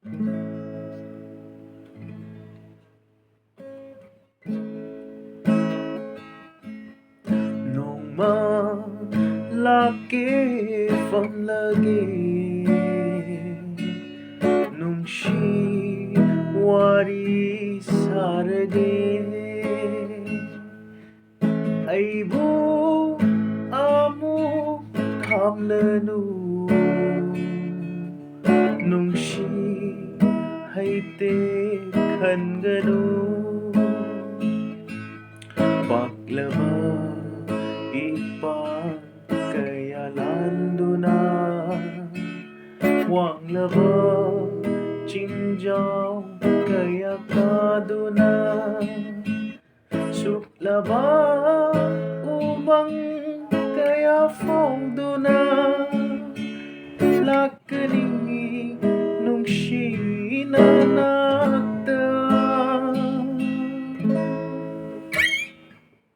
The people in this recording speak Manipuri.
Malaki from lagi nung wari sarage ay bu amu kamlanu nung hay te kanganu baklava ipang kaya lando na wang lava chinjaw kaya kado na suklava ubang kaya fong do na lakani nung